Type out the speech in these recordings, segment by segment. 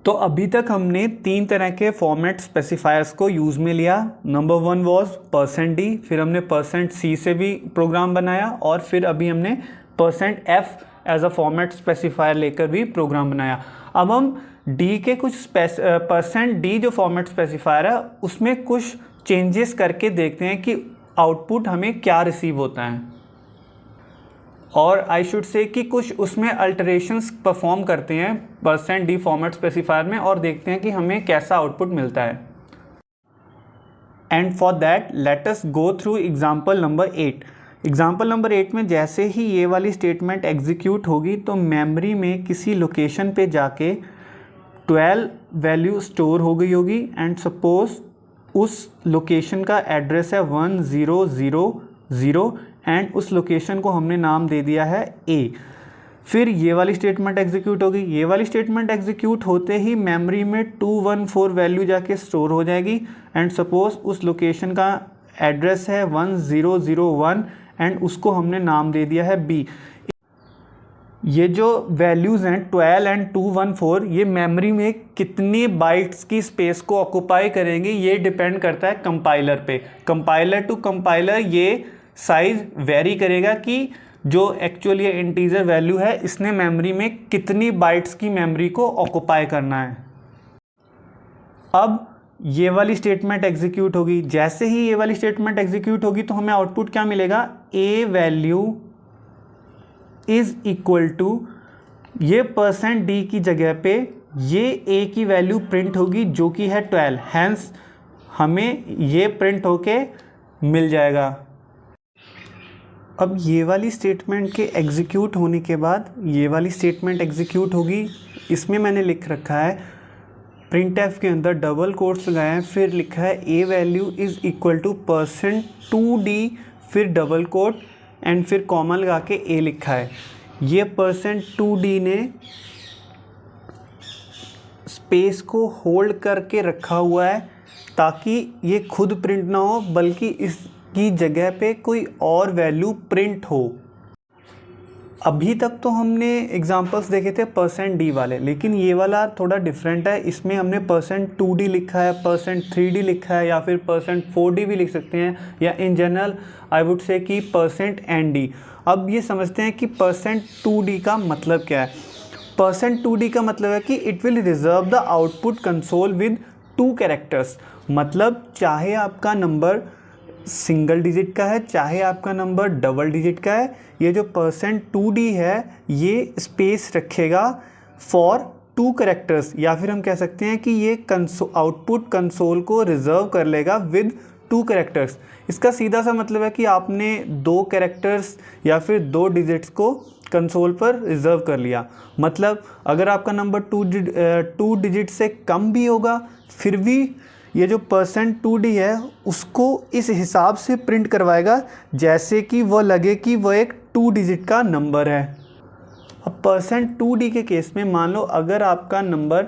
तो अभी तक हमने तीन तरह के फॉर्मेट स्पेसिफायर्स को यूज़ में लिया। नंबर वन वॉज %d, फिर हमने %c से भी प्रोग्राम बनाया और फिर अभी हमने %f as a format specifier लेकर भी प्रोग्राम बनाया। अब हम d के कुछ %d जो फॉर्मेट स्पेसिफायर है उसमें कुछ चेंजेस करके देखते हैं कि आउटपुट हमें क्या रिसीव होता है, और आई शुड से कि कुछ उसमें अल्टरेशंस परफॉर्म करते हैं %d फॉर्मेट स्पेसिफायर में और देखते हैं कि हमें कैसा आउटपुट मिलता है। And for that let us go through example number 8। Example number 8 में जैसे ही ये वाली स्टेटमेंट एग्जीक्यूट होगी तो मेमोरी में किसी लोकेशन पे जाके 12 वैल्यू स्टोर हो गई होगी एंड सपोज उस लोकेशन का एड्रेस है 1000 एंड उस लोकेशन को हमने नाम दे दिया है A। फिर ये वाली स्टेटमेंट एग्जीक्यूट होगी। ये वाली स्टेटमेंट एग्जीक्यूट होते ही मेमोरी में 214 वैल्यू जाके स्टोर हो जाएगी एंड सपोज उस लोकेशन का एड्रेस है 1001 एंड उसको हमने नाम दे दिया है B। ये जो वैल्यूज़ हैं 12 एंड 214 ये मेमोरी में कितनी बाइट्स की स्पेस को ऑक्यूपाई करेंगे ये डिपेंड करता है कंपाइलर पे। कंपाइलर टू कंपाइलर ये साइज़ वेरी करेगा कि जो एक्चुअली ये इंटीजर वैल्यू है इसने मेमोरी में कितनी बाइट्स की मेमोरी को ऑक्यूपाई करना है। अब ये वाली स्टेटमेंट एग्जीक्यूट होगी। जैसे ही ये वाली स्टेटमेंट एग्जीक्यूट होगी तो हमें आउटपुट क्या मिलेगा, A value is equal to ये %d की जगह पे ये A की वैल्यू प्रिंट होगी जो कि है 12, हैंस हमें ये प्रिंट होके मिल जाएगा। अब ये वाली स्टेटमेंट के एग्जीक्यूट होने के बाद ये वाली स्टेटमेंट एग्जीक्यूट होगी। इसमें मैंने लिख रखा है printf के अंदर डबल कोट्स लगाए हैं, फिर लिखा है A value is equal to %2d फिर डबल कोट एंड फिर कॉमा लगा के A लिखा है। ये %2d ने स्पेस को होल्ड करके रखा हुआ है ताकि ये खुद प्रिंट ना हो बल्कि इसकी जगह पे कोई और वैल्यू प्रिंट हो। अभी तक तो हमने एग्जांपल्स देखे थे %d वाले, लेकिन ये वाला थोड़ा डिफरेंट है। इसमें हमने %2d लिखा है, %3d लिखा है या फिर %4d भी लिख सकते हैं, या in general I would say कि %nd। अब ये समझते हैं कि %2d का मतलब क्या है। %2d का मतलब है कि it will reserve the output console with 2 characters. मतलब चाहे आपका नंबर सिंगल डिजिट का है चाहे आपका नंबर डबल डिजिट का है, ये जो %2d है ये स्पेस रखेगा फॉर 2 कैरेक्टर्स, या फिर हम कह सकते हैं कि ये आउटपुट कंसोल को रिजर्व कर लेगा विद 2 कैरेक्टर्स। इसका सीधा सा मतलब है कि आपने 2 कैरेक्टर्स या फिर 2 डिजिट्स को कंसोल पर रिजर्व कर लिया। मतलब अगर आपका नंबर 2 डिजिट से कम भी होगा फिर भी ये जो %2d है उसको इस हिसाब से प्रिंट करवाएगा जैसे कि वो लगे कि वो एक 2 डिजिट का नंबर है। अब %2d के केस में मान लो अगर आपका नंबर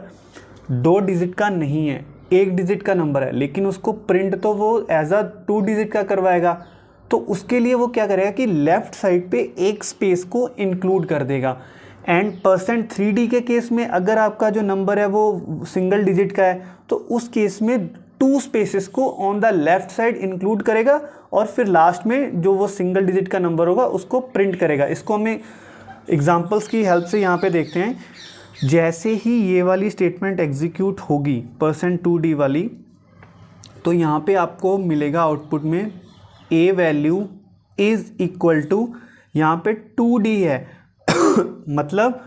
2 डिजिट का नहीं है, 1 डिजिट का नंबर है, लेकिन उसको प्रिंट तो वो एज अ 2 डिजिट का करवाएगा, तो उसके लिए वो क्या करेगा कि लेफ़्ट साइड पे एक स्पेस को इंक्लूड कर देगा। एंड %3d के केस में अगर आपका जो नंबर है वो सिंगल डिजिट का है तो उस केस में 2 स्पेसेस को on the left side include करेगा और फिर लास्ट में जो वो सिंगल डिजिट का नंबर होगा उसको प्रिंट करेगा। इसको हमें एग्जांपल्स की हेल्प से यहाँ पे देखते हैं। जैसे ही ये वाली स्टेटमेंट एग्जीक्यूट होगी %2d वाली, तो यहाँ पे आपको मिलेगा आउटपुट में A value is equal to यहाँ पे 2d है मतलब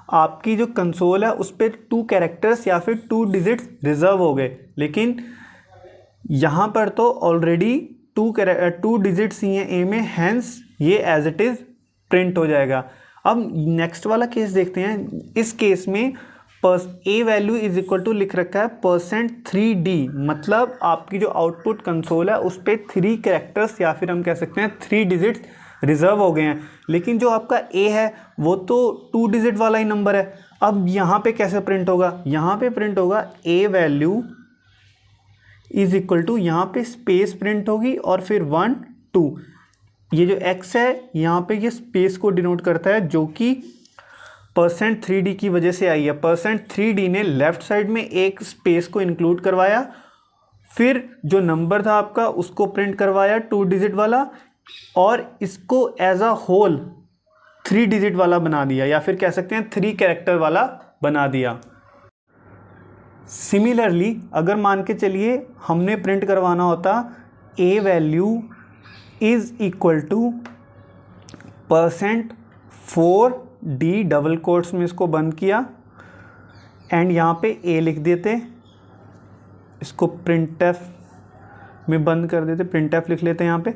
आपकी जो कंसोल है उस पर 2 कैरेक्टर्स या फिर 2 डिजिट्स रिजर्व हो गए, लेकिन यहाँ पर तो ऑलरेडी 2 डिजिट्स ही हैं A में, हैंस ये एज इट इज़ प्रिंट हो जाएगा। अब नेक्स्ट वाला केस देखते हैं। इस केस में A value is equal to लिख रखा है %3d, मतलब आपकी जो आउटपुट कंसोल है उस पर 3 कैरेक्टर्स या फिर हम कह सकते हैं 3 डिजिट्स रिजर्व हो गए हैं, लेकिन जो आपका A है वो तो 2 डिजिट वाला ही नंबर है। अब यहाँ पे कैसे प्रिंट होगा, यहाँ पे प्रिंट होगा A value is equal to, यहाँ पे स्पेस प्रिंट होगी और फिर 1 2, ये जो x है यहाँ पे ये स्पेस को डिनोट करता है जो कि %3d की वजह से आई है। %3d ने लेफ्ट साइड में एक स्पेस को इंक्लूड करवाया, फिर जो नंबर था आपका उसको प्रिंट करवाया 2 डिजिट वाला, और इसको एज अ होल 3 डिजिट वाला बना दिया, या फिर कह सकते हैं 3 कैरेक्टर वाला बना दिया। सिमिलरली अगर मान के चलिए हमने प्रिंट करवाना होता A value is equal to %4d, double quotes में इसको बंद किया, एंड यहाँ पे ए लिख देते, इसको printf में बंद कर देते, printf लिख लेते हैं यहाँ पे।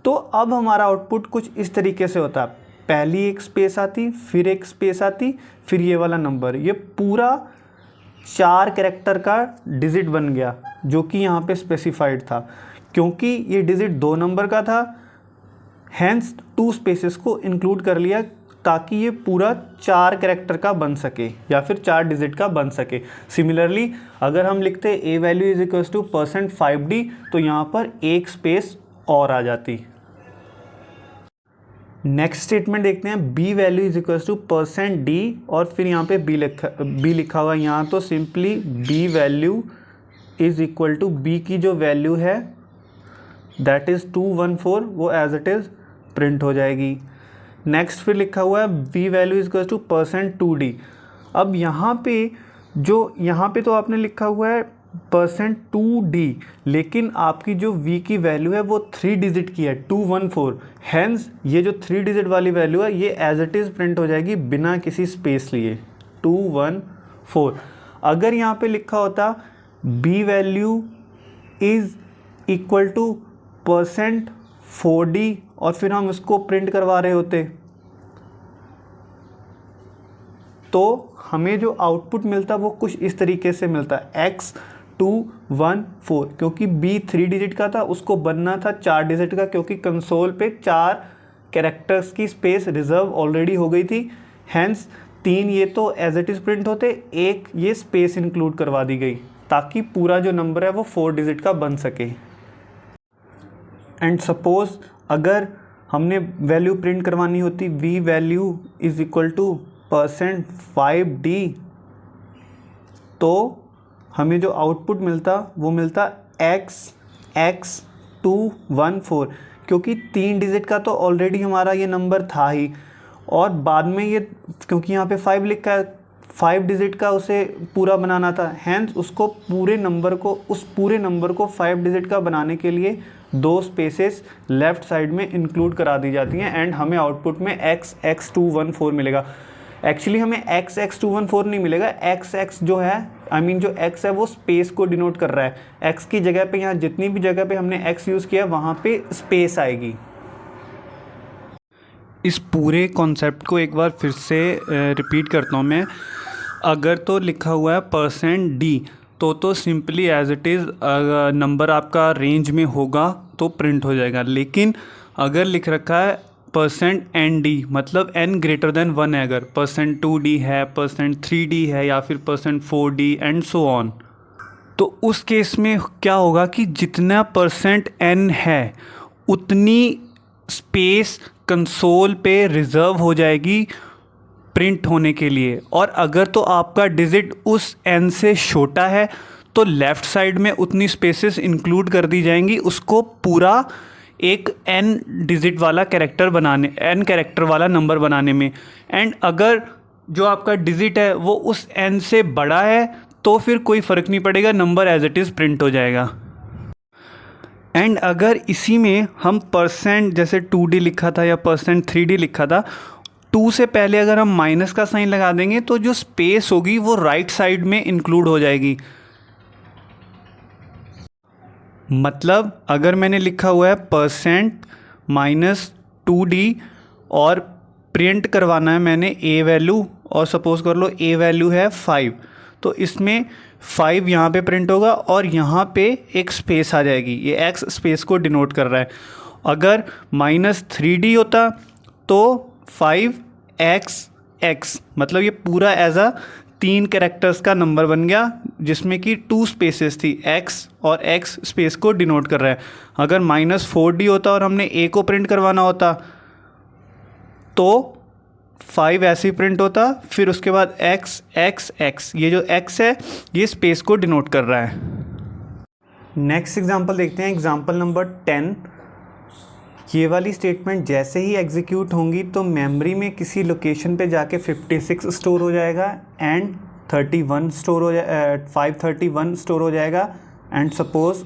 तो अब हमारा आउटपुट कुछ इस तरीके से होता, पहली एक स्पेस आती, फिर एक स्पेस आती, फिर ये वाला नंबर, ये पूरा 4 कैरेक्टर का डिजिट बन गया, जो कि यहाँ पे स्पेसिफाइड था। क्योंकि ये डिजिट 2 नंबर का था, हैंस 2 स्पेसेस को इंक्लूड कर लिया ताकि ये पूरा 4 कैरेक्टर का बन सके, या फिर 4 डिजिट का बन सके। सिमिलरली अगर हम लिखते A value is equals to %5d, तो यहाँ पर एक स्पेस और आ जाती। नेक्स्ट स्टेटमेंट देखते हैं, B value is equals to %d, और फिर यहाँ पे बी लिखा हुआ है यहाँ, तो simply B value is equal to B की जो वैल्यू है दैट इज़ 214, वो एज इट इज़ प्रिंट हो जाएगी। नेक्स्ट फिर लिखा हुआ है V value is equals to %2d। अब यहाँ पे तो आपने लिखा हुआ है %2d, लेकिन आपकी जो v की वैल्यू है वो 3 डिजिट की है, 214। हैंस ये जो 3 डिजिट वाली वैल्यू है ये एज इट इज़ प्रिंट हो जाएगी बिना किसी स्पेस लिए, 214। अगर यहाँ पे लिखा होता b value is equal to %4d, और फिर हम इसको प्रिंट करवा रहे होते, तो हमें जो आउटपुट मिलता वो कुछ इस तरीके से मिलता, X214। क्योंकि B 3 डिजिट का था, उसको बनना था 4 डिजिट का, क्योंकि कंसोल पे 4 कैरेक्टर्स की स्पेस रिजर्व ऑलरेडी हो गई थी। हैंस 3 ये तो एज इट इज़ प्रिंट होते, एक ये स्पेस इंक्लूड करवा दी गई ताकि पूरा जो नंबर है वो 4 डिजिट का बन सके। एंड सपोज अगर हमने वैल्यू प्रिंट करवानी होती v value is equal to %5d, तो हमें जो आउटपुट मिलता वो मिलता X214, क्योंकि 3 डिजिट का तो ऑलरेडी हमारा ये नंबर था ही, और बाद में ये क्योंकि यहाँ पे 5 लिखा है, 5 डिजिट का उसे पूरा बनाना था, हैंस उसको पूरे नंबर को 5 डिजिट का बनाने के लिए 2 स्पेसेस लेफ्ट साइड में इंक्लूड करा दी जाती हैं, एंड हमें आउटपुट में X214 मिलेगा। एक्चुअली हमें X214 नहीं मिलेगा, XX जो है जो X है वो स्पेस को डिनोट कर रहा है। X की जगह पे यहाँ जितनी भी जगह पे हमने X यूज़ किया वहाँ पे स्पेस आएगी। इस पूरे कॉन्सेप्ट को एक बार फिर से रिपीट करता हूँ मैं। अगर तो लिखा हुआ है %d, तो simply as it is number आपका रेंज में होगा तो प्रिंट हो जाएगा। लेकिन अगर लिख रखा है %nd, मतलब n ग्रेटर देन 1 है, अगर %2d है, %3d है, या फिर %4d एंड सो ऑन, तो उस केस में क्या होगा कि जितना %n है उतनी स्पेस कंसोल पे रिज़र्व हो जाएगी प्रिंट होने के लिए। और अगर तो आपका डिजिट उस n से छोटा है तो लेफ़्ट साइड में उतनी स्पेसेस इंक्लूड कर दी जाएंगी उसको पूरा एक n डिजिट वाला कैरेक्टर बनाने, n कैरेक्टर वाला नंबर बनाने में। एंड अगर जो आपका डिजिट है वो उस n से बड़ा है तो फिर कोई फ़र्क नहीं पड़ेगा, number as it is print हो जाएगा। एंड अगर इसी में हम जैसे 2d लिखा था या %3d लिखा था, 2 से पहले अगर हम माइनस का साइन लगा देंगे तो जो स्पेस होगी वो राइट साइड में इंक्लूड हो जाएगी। मतलब अगर मैंने लिखा हुआ है %-2d और प्रिंट करवाना है मैंने a वैल्यू, और सपोज़ कर लो a वैल्यू है 5, तो इसमें 5 यहाँ पे प्रिंट होगा और यहाँ पे एक स्पेस आ जाएगी, ये x स्पेस को डिनोट कर रहा है। अगर -3d होता तो 5xx, मतलब ये पूरा एज अ 3 कैरेक्टर्स का नंबर बन गया जिसमें कि 2 स्पेसेस थी, x और x स्पेस को डिनोट कर रहा है। अगर -4d होता और हमने a को प्रिंट करवाना होता तो 5 ऐसे ही प्रिंट होता, फिर उसके बाद x x x, ये जो x है ये स्पेस को डिनोट कर रहा है। नेक्स्ट एग्जांपल देखते हैं, एग्जांपल नंबर 10। ये वाली स्टेटमेंट जैसे ही एग्जीक्यूट होंगी तो मेमोरी में किसी लोकेशन पे जाके 56 स्टोर हो जाएगा एंड 531 स्टोर हो जाएगा। एंड सपोज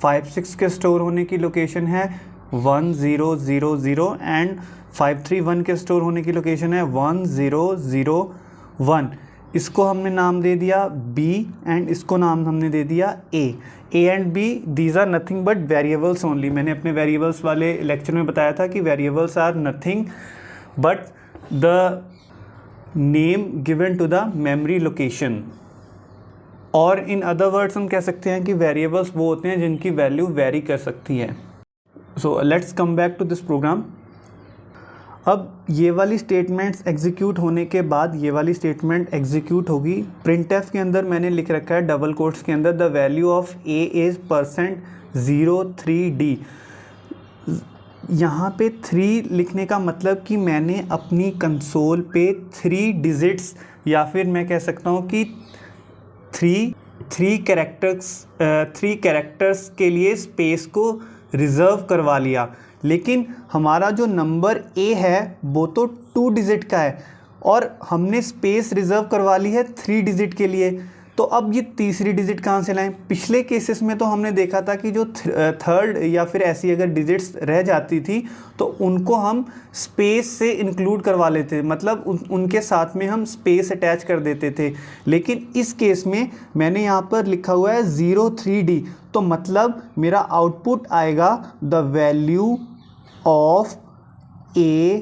56 के स्टोर होने की लोकेशन है 1000 एंड 531 के स्टोर होने की लोकेशन है 1001। इसको हमने नाम दे दिया b एंड इसको नाम हमने दे दिया a and b, these are nothing but variables only. मैंने अपने वेरिएबल्स वाले लेक्चर में बताया था कि variables are nothing but the name given to the memory location. और इन अदर वर्ड्स हम कह सकते हैं कि वेरिएबल्स वो होते हैं जिनकी वैल्यू वेरी कर सकती है। So let's come back to this program. अब ये वाली स्टेटमेंट्स एग्जीक्यूट होने के बाद ये वाली स्टेटमेंट एग्जीक्यूट होगी। प्रिंटफ के अंदर मैंने लिख रखा है डबल कोट्स के अंदर the value of a is %03d। यहाँ पे 3 लिखने का मतलब कि मैंने अपनी कंसोल पे 3 डिजिट्स या फिर मैं कह सकता हूँ कि 3 कैरेक्टर्स के लिए स्पेस को रिज़र्व करवा लिया। लेकिन हमारा जो नंबर a है वो तो 2 डिजिट का है और हमने स्पेस रिज़र्व करवा ली है 3 डिजिट के लिए। तो अब ये तीसरी डिजिट कहाँ से लाएं? पिछले केसेस में तो हमने देखा था कि जो थर्ड या फिर ऐसी अगर डिजिट्स रह जाती थी तो उनको हम स्पेस से इंक्लूड करवा लेते थे, मतलब उनके साथ में हम स्पेस अटैच कर देते थे। लेकिन इस केस में मैंने यहाँ पर लिखा हुआ है 03d, तो मतलब मेरा आउटपुट आएगा the value of a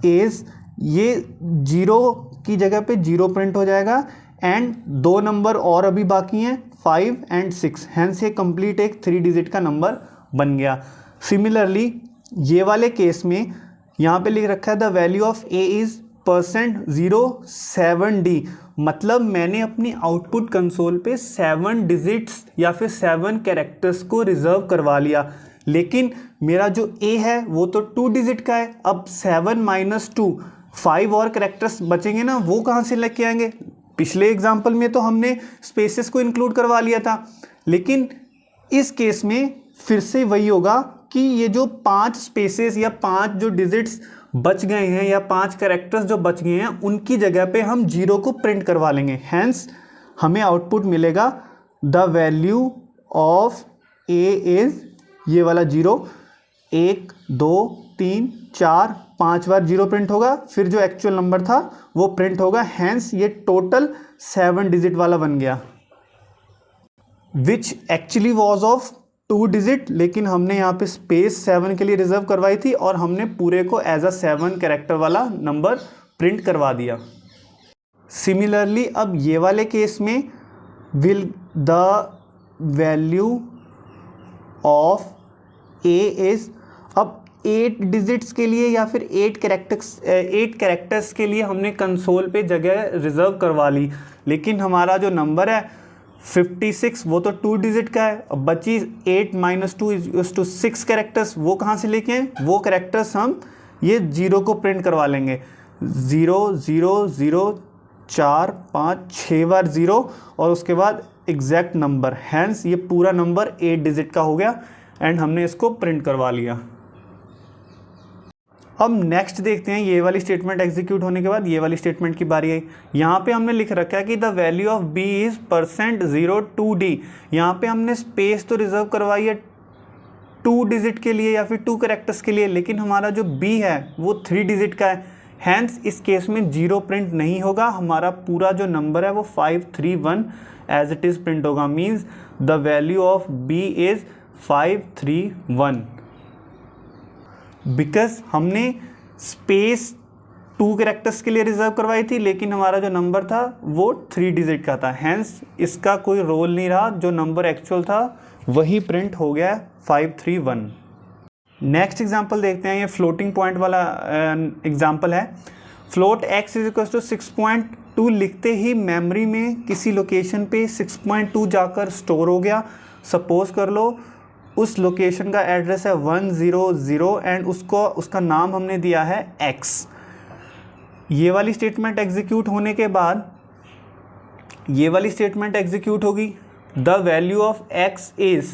is, ये 0 की जगह पे 0 प्रिंट हो जाएगा एंड 2 नंबर और अभी बाकी हैं 5 एंड 6, हैंस ये कंप्लीट एक 3 डिजिट का नंबर बन गया। सिमिलरली ये वाले केस में यहाँ पे लिख रखा है the value of a is %07d, मतलब मैंने अपनी आउटपुट कंसोल पे 7 डिजिट्स या फिर 7 कैरेक्टर्स को रिज़र्व करवा लिया। लेकिन मेरा जो a है वो तो 2 डिजिट का है। अब 7 - 2, 5 और कैरेक्टर्स बचेंगे ना, वो कहाँ से लेके आएंगे? पिछले एग्जाम्पल में तो हमने स्पेसेस को इंक्लूड करवा लिया था, लेकिन इस केस में फिर से वही होगा कि ये जो 5 स्पेसेस या 5 जो डिजिट्स बच गए हैं या 5 कैरेक्टर्स जो बच गए हैं उनकी जगह पे हम 0 को प्रिंट करवा लेंगे। हैंस हमें आउटपुट मिलेगा the value of a is, ये वाला 0, 1 2 3 4 5 बार 0 प्रिंट होगा, फिर जो एक्चुअल नंबर था वो प्रिंट होगा। हैंस ये टोटल 7 डिजिट वाला बन गया, which actually was of 2 digit, लेकिन हमने यहाँ पे स्पेस 7 के लिए रिजर्व करवाई थी और हमने पूरे को एज अ 7 कैरेक्टर वाला नंबर प्रिंट करवा दिया। सिमिलरली अब ये वाले केस में will the value of a is, अब 8 डिजिट्स के लिए या फिर 8 कैरेक्टर्स के लिए हमने कंसोल पे जगह रिज़र्व करवा ली, लेकिन हमारा जो नंबर है 56 वो तो 2 डिजिट का है। अब बची 8 - 2 = 6 कैरेक्टर्स, वो कहाँ से लेके आए? वो कैरेक्टर्स हम ये 0 को प्रिंट करवा लेंगे। 0 0 0 4 5 6 बार 0 और उसके बाद एग्जैक्ट नंबर, हैंस ये पूरा नंबर 8 डिजिट का हो गया एंड हमने इसको प्रिंट करवा लिया। अब नेक्स्ट देखते हैं, ये वाली स्टेटमेंट एग्जीक्यूट होने के बाद ये वाली स्टेटमेंट की बारी आई। यहाँ पे हमने लिख रखा है कि the value of b is %02d। यहाँ पे हमने स्पेस तो रिजर्व करवाई है 2 डिजिट के लिए या फिर 2 कैरेक्टर्स के लिए, लेकिन हमारा जो b है वो 3 डिजिट का है। हैंस इस केस में 0 प्रिंट नहीं होगा, हमारा पूरा जो नंबर है वो 531 एज इट इज़ प्रिंट होगा। Means the value of b is 531, because हमने स्पेस 2 कैरेक्टर्स के लिए रिजर्व करवाई थी, लेकिन हमारा जो नंबर था वो 3 डिजिट का था। हैंस इसका कोई रोल नहीं रहा, जो नंबर एक्चुअल था वही प्रिंट हो गया 531। नेक्स्ट एग्जांपल देखते हैं, ये फ्लोटिंग पॉइंट वाला एग्जांपल है। फ्लोट x = 6.2 लिखते ही मेमोरी में किसी लोकेशन पे 6.2 जाकर स्टोर हो गया। सपोज कर लो उस लोकेशन का एड्रेस है 100 एंड उसका नाम हमने दिया है x। ये वाली स्टेटमेंट एग्जीक्यूट होने के बाद ये वाली स्टेटमेंट एग्जीक्यूट होगी, the value of x is,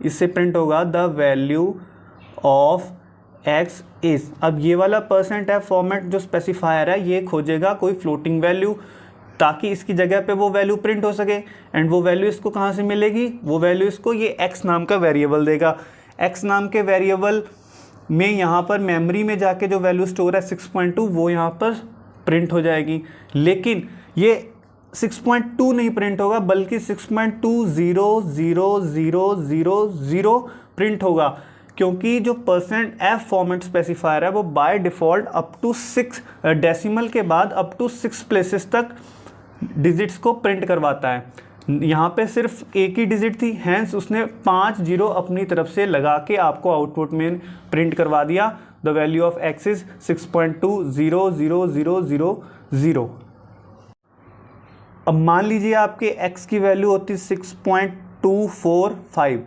इससे प्रिंट होगा the value of x is. अब ये वाला %f फॉर्मेट जो स्पेसिफायर है ये खोजेगा कोई फ्लोटिंग वैल्यू, ताकि इसकी जगह पे वो वैल्यू प्रिंट हो सके। एंड वो वैल्यू इसको कहाँ से मिलेगी, वो वैल्यू इसको ये x नाम का वेरिएबल देगा। x नाम के वेरिएबल में यहाँ पर मेमोरी में जाके जो वैल्यू स्टोर है 6.2 वो यहाँ पर प्रिंट हो जाएगी। लेकिन ये 6.2 नहीं प्रिंट होगा बल्कि 6.2000000 प्रिंट होगा, क्योंकि जो %f फॉर्मेट स्पेसिफायर है वो by default up to 6 decimal के बाद अप टू 6 प्लेसेस तक डिजिट्स को प्रिंट करवाता है। यहाँ पे सिर्फ एक ही डिजिट थी, हैंस उसने 5 जीरो अपनी तरफ से लगा के आपको आउटपुट में प्रिंट करवा दिया, the value of x is 6.2000000। अब मान लीजिए आपके x की वैल्यू होती 6.245,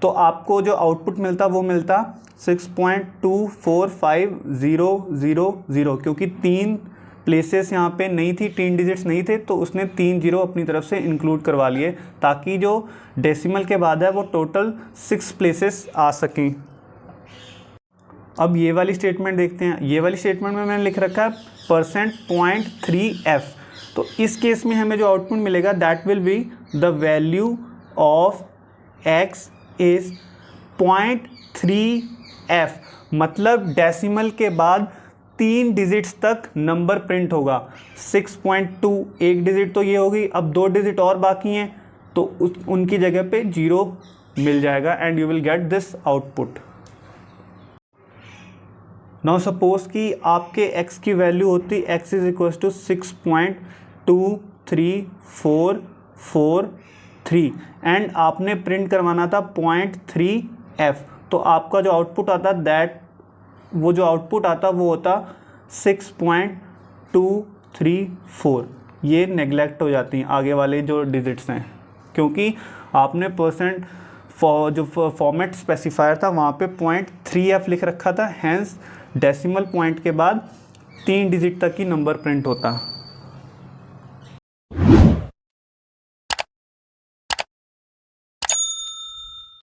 तो आपको जो आउटपुट मिलता वो मिलता 6.245000, क्योंकि 3 प्लेसेस यहाँ पे नहीं थी, 3 डिजिट्स नहीं थे, तो उसने 3 जीरो अपनी तरफ से इंक्लूड करवा लिए ताकि जो डेसिमल के बाद है वो टोटल 6 प्लेसेस आ सकें। अब ये वाली स्टेटमेंट देखते हैं। ये वाली स्टेटमेंट में मैंने लिख रखा है %.3f, तो इस केस में हमें जो आउटपुट मिलेगा that will be the value of x is 0.3f, मतलब डेसिमल के बाद 3 डिजिट्स तक नंबर प्रिंट होगा। 6.2 एक डिजिट तो ये होगी, अब 2 डिजिट और बाकी हैं तो उनकी जगह पे 0 मिल जाएगा and you will get this output. Now suppose कि आपके x की वैल्यू होती x is equal to 6.23443 and आपने प्रिंट करवाना था 0.3f, तो आपका जो आउटपुट आता वो होता 6.234। ये नेगलेक्ट हो जाती हैं आगे वाले जो डिजिट्स हैं, क्योंकि आपने जो फॉर्मेट स्पेसिफायर था वहाँ पे 0.3f लिख रखा था, हैंस डेसिमल पॉइंट के बाद 3 डिजिट तक ही नंबर प्रिंट होता।